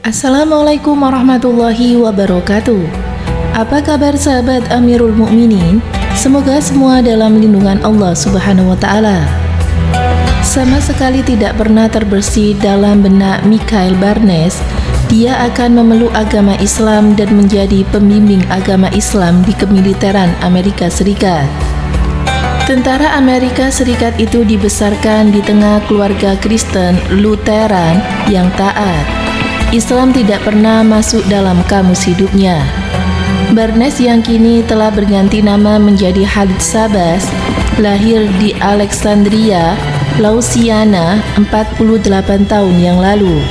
Assalamualaikum warahmatullahi wabarakatuh. Apa kabar sahabat Amirul Mukminin? Semoga semua dalam lindungan Allah Subhanahu wa Ta'ala. Sama sekali tidak pernah terbersih dalam benak Mikhail Barnes, dia akan memeluk agama Islam dan menjadi pembimbing agama Islam di kemiliteran Amerika Serikat. Tentara Amerika Serikat itu dibesarkan di tengah keluarga Kristen Lutheran yang taat. Islam tidak pernah masuk dalam kamus hidupnya. Barnes yang kini telah berganti nama menjadi Khalid Shabazz, lahir di Alexandria, Louisiana 48 tahun yang lalu.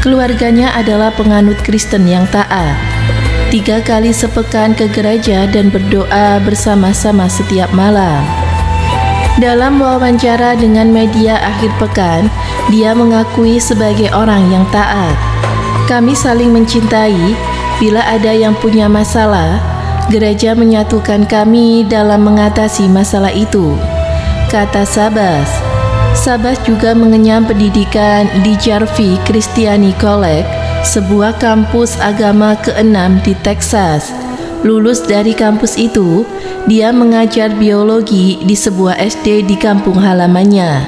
Keluarganya adalah penganut Kristen yang taat. 3 kali sepekan ke gereja dan berdoa bersama-sama setiap malam. Dalam wawancara dengan media akhir pekan, dia mengakui sebagai orang yang taat. Kami saling mencintai. Bila ada yang punya masalah, gereja menyatukan kami dalam mengatasi masalah itu, kata Shabazz. Shabazz juga mengenyam pendidikan di Jarvis Christian College, sebuah kampus agama ke-6 di Texas. Lulus dari kampus itu, dia mengajar biologi di sebuah SD di kampung halamannya.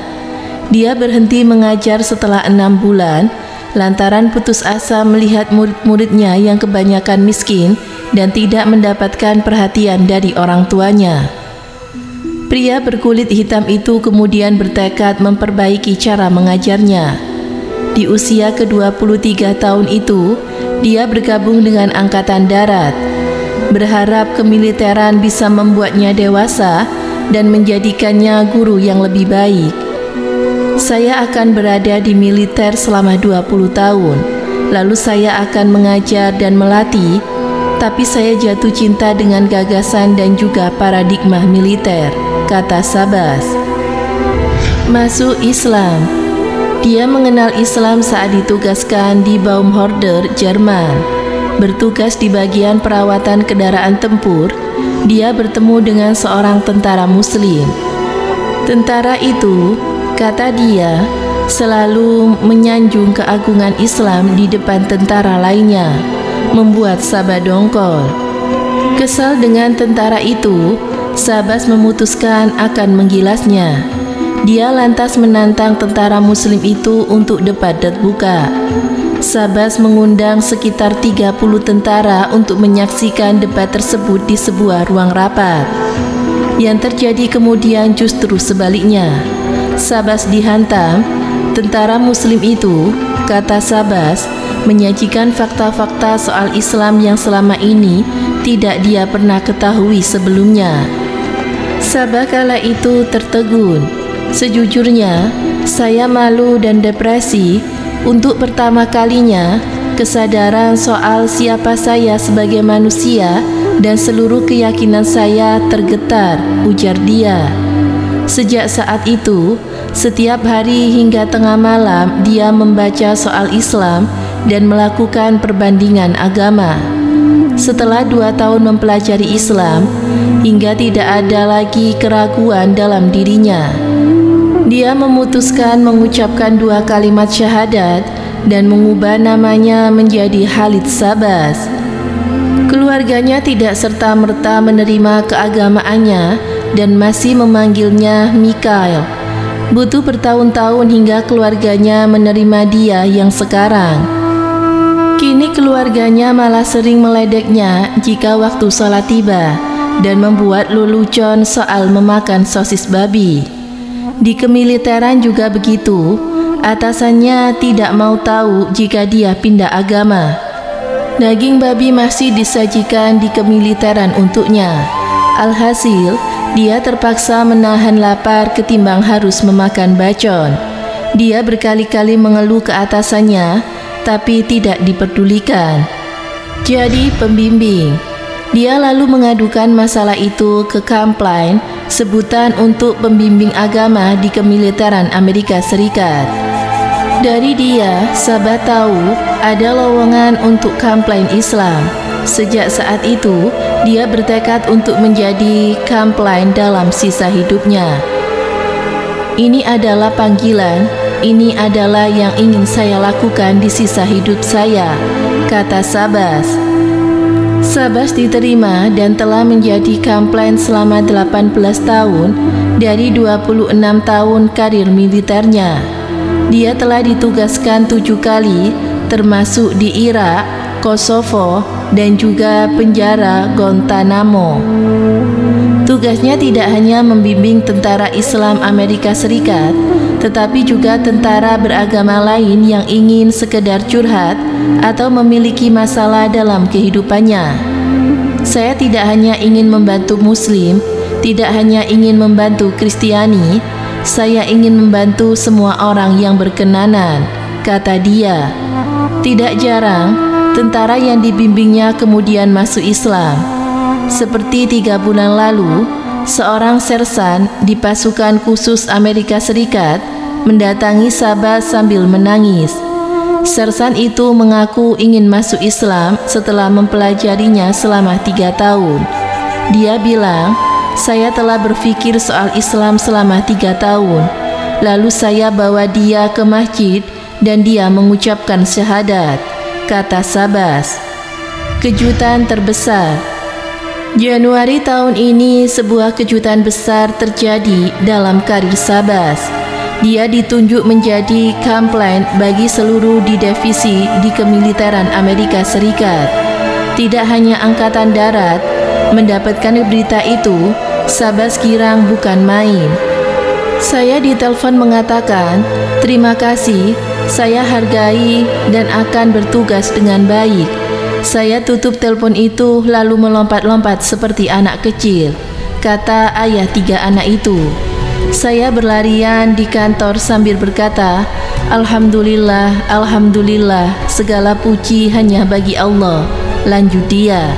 Dia berhenti mengajar setelah 6 bulan, lantaran putus asa melihat murid-muridnya yang kebanyakan miskin dan tidak mendapatkan perhatian dari orang tuanya. Pria berkulit hitam itu kemudian bertekad memperbaiki cara mengajarnya. Di usia ke-23 tahun itu, dia bergabung dengan Angkatan Darat, berharap kemiliteran bisa membuatnya dewasa dan menjadikannya guru yang lebih baik. Saya akan berada di militer selama 20 tahun, lalu saya akan mengajar dan melatih, tapi saya jatuh cinta dengan gagasan dan juga paradigma militer, kata Shabazz. Masuk Islam. Dia mengenal Islam saat ditugaskan di Baumhorder, Jerman. Bertugas di bagian perawatan kendaraan tempur, dia bertemu dengan seorang tentara muslim. Tentara itu, kata dia, selalu menyanjung keagungan Islam di depan tentara lainnya, membuat Shabazz dongkol. Kesal dengan tentara itu, Shabazz memutuskan akan menggilasnya. Dia lantas menantang tentara muslim itu untuk debat terbuka. Shabazz mengundang sekitar 30 tentara untuk menyaksikan debat tersebut di sebuah ruang rapat. Yang terjadi kemudian justru sebaliknya. Shabazz dihantam, tentara muslim itu, kata Shabazz, menyajikan fakta-fakta soal Islam yang selama ini tidak dia pernah ketahui sebelumnya. Shabazz kala itu tertegun. Sejujurnya, saya malu dan depresi. Untuk pertama kalinya, kesadaran soal siapa saya sebagai manusia dan seluruh keyakinan saya tergetar, ujar dia. Sejak saat itu, setiap hari hingga tengah malam dia membaca soal Islam dan melakukan perbandingan agama. Setelah 2 tahun mempelajari Islam, hingga tidak ada lagi keraguan dalam dirinya, dia memutuskan mengucapkan 2 kalimat syahadat dan mengubah namanya menjadi Khalid Shabazz. Keluarganya tidak serta-merta menerima keagamaannya dan masih memanggilnya Mikhail. Butuh bertahun-tahun hingga keluarganya menerima dia yang sekarang. Kini keluarganya malah sering meledeknya jika waktu sholat tiba dan membuat lelucon soal memakan sosis babi. Di kemiliteran juga begitu, atasannya tidak mau tahu jika dia pindah agama. Daging babi masih disajikan di kemiliteran untuknya. Alhasil, dia terpaksa menahan lapar ketimbang harus memakan bacon. Dia berkali-kali mengeluh ke atasannya, tapi tidak diperdulikan. Jadi pembimbing. Dia lalu mengadukan masalah itu ke Camp-Line, sebutan untuk pembimbing agama di kemiliteran Amerika Serikat. Dari dia, Shabazz tahu ada lowongan untuk Camp-Line Islam. Sejak saat itu, dia bertekad untuk menjadi Camp-Line dalam sisa hidupnya. Ini adalah panggilan ini adalah yang ingin saya lakukan di sisa hidup saya, kata Sabas. Sabas diterima dan telah menjadi kapten selama 18 tahun dari 26 tahun karir militernya. Dia telah ditugaskan 7 kali, termasuk di Irak, Kosovo, dan juga penjara Guantanamo. Tugasnya tidak hanya membimbing tentara Islam Amerika Serikat, tetapi juga tentara beragama lain yang ingin sekedar curhat atau memiliki masalah dalam kehidupannya. Saya tidak hanya ingin membantu Muslim, tidak hanya ingin membantu Kristiani, saya ingin membantu semua orang yang berkenanan, kata dia. Tidak jarang, tentara yang dibimbingnya kemudian masuk Islam. Seperti 3 bulan lalu, seorang sersan di pasukan khusus Amerika Serikat mendatangi Sabas sambil menangis. Sersan itu mengaku ingin masuk Islam setelah mempelajarinya selama 3 tahun. Dia bilang, "Saya telah berpikir soal Islam selama 3 tahun. Lalu saya bawa dia ke masjid dan dia mengucapkan syahadat," kata Sabas. Kejutan terbesar. Januari tahun ini sebuah kejutan besar terjadi dalam karir Sabas. Dia ditunjuk menjadi kapten bagi seluruh di divisi di kemiliteran Amerika Serikat. Tidak hanya Angkatan Darat, mendapatkan berita itu, Sabas girang bukan main. Saya ditelepon mengatakan, "Terima kasih, saya hargai dan akan bertugas dengan baik." Saya tutup telepon itu lalu melompat-lompat seperti anak kecil, kata ayah 3 anak itu. Saya berlarian di kantor sambil berkata, "Alhamdulillah, Alhamdulillah, segala puji hanya bagi Allah," lanjut dia.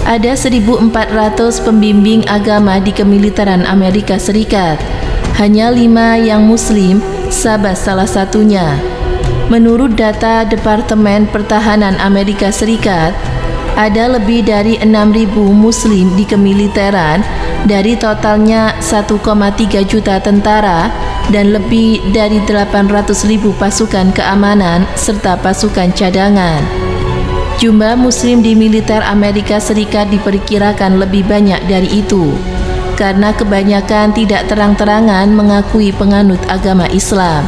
Ada 1.400 pembimbing agama di kemiliteran Amerika Serikat. Hanya 5 yang Muslim, Sabas salah satunya. Menurut data Departemen Pertahanan Amerika Serikat, ada lebih dari 6.000 Muslim di kemiliteran dari totalnya 1,3 juta tentara dan lebih dari 800.000 pasukan keamanan serta pasukan cadangan. Jumlah Muslim di militer Amerika Serikat diperkirakan lebih banyak dari itu, karena kebanyakan tidak terang-terangan mengakui penganut agama Islam.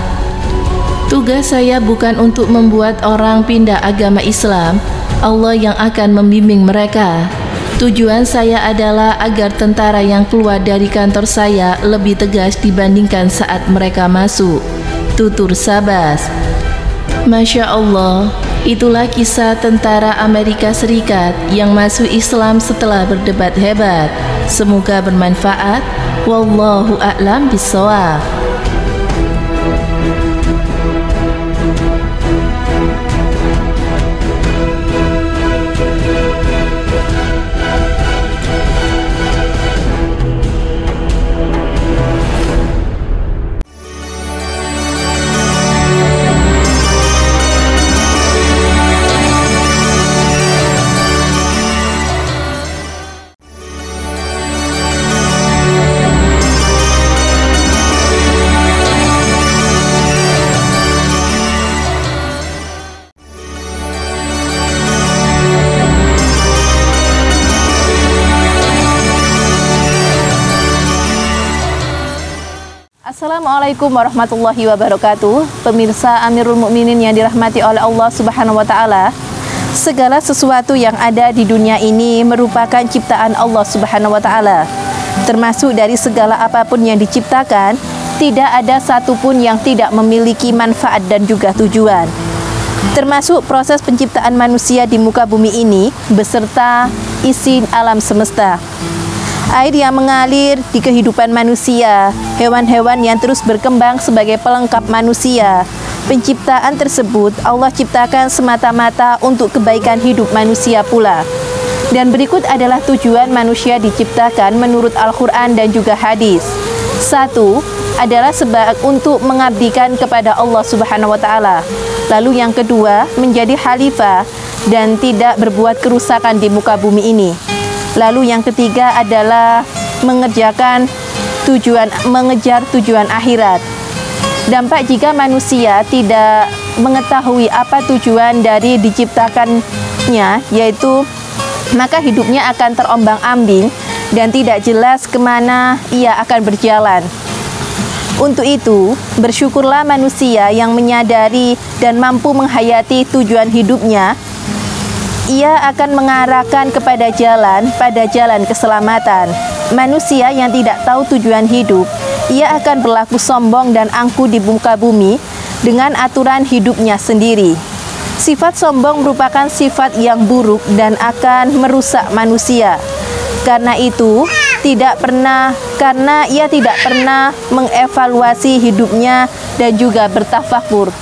Tugas saya bukan untuk membuat orang pindah agama Islam, Allah yang akan membimbing mereka. Tujuan saya adalah agar tentara yang keluar dari kantor saya lebih tegas dibandingkan saat mereka masuk, tutur Sabas. Masya Allah, itulah kisah tentara Amerika Serikat yang masuk Islam setelah berdebat hebat. Semoga bermanfaat. Wallahu a'lam bishawab. Assalamualaikum warahmatullahi wabarakatuh. Pemirsa Amirul Mukminin yang dirahmati oleh Allah Subhanahu wa taala. Segala sesuatu yang ada di dunia ini merupakan ciptaan Allah Subhanahu wa taala. Termasuk dari segala apapun yang diciptakan, tidak ada satupun yang tidak memiliki manfaat dan juga tujuan. Termasuk proses penciptaan manusia di muka bumi ini beserta isi alam semesta. Air yang mengalir di kehidupan manusia, hewan-hewan yang terus berkembang sebagai pelengkap manusia. Penciptaan tersebut Allah ciptakan semata-mata untuk kebaikan hidup manusia pula. Dan berikut adalah tujuan manusia diciptakan menurut Al-Quran dan juga hadis. 1. Adalah sebab untuk mengabdikan kepada Allah Subhanahu wa taala. Lalu yang kedua, menjadi khalifah dan tidak berbuat kerusakan di muka bumi ini. Lalu yang ketiga adalah mengejar tujuan akhirat. Dampak jika manusia tidak mengetahui apa tujuan dari diciptakannya, yaitu maka hidupnya akan terombang-ambing dan tidak jelas kemana ia akan berjalan. Untuk itu, bersyukurlah manusia yang menyadari dan mampu menghayati tujuan hidupnya. Ia akan mengarahkan kepada pada jalan keselamatan. Manusia yang tidak tahu tujuan hidup, ia akan berlaku sombong dan angkuh di muka bumi dengan aturan hidupnya sendiri. Sifat sombong merupakan sifat yang buruk dan akan merusak manusia. Karena itu, karena ia tidak pernah mengevaluasi hidupnya dan juga bertafakur.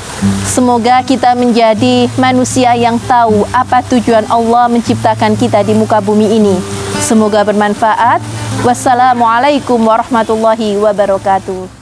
Semoga kita menjadi manusia yang tahu apa tujuan Allah menciptakan kita di muka bumi ini. Semoga bermanfaat. Wassalamualaikum warahmatullahi wabarakatuh.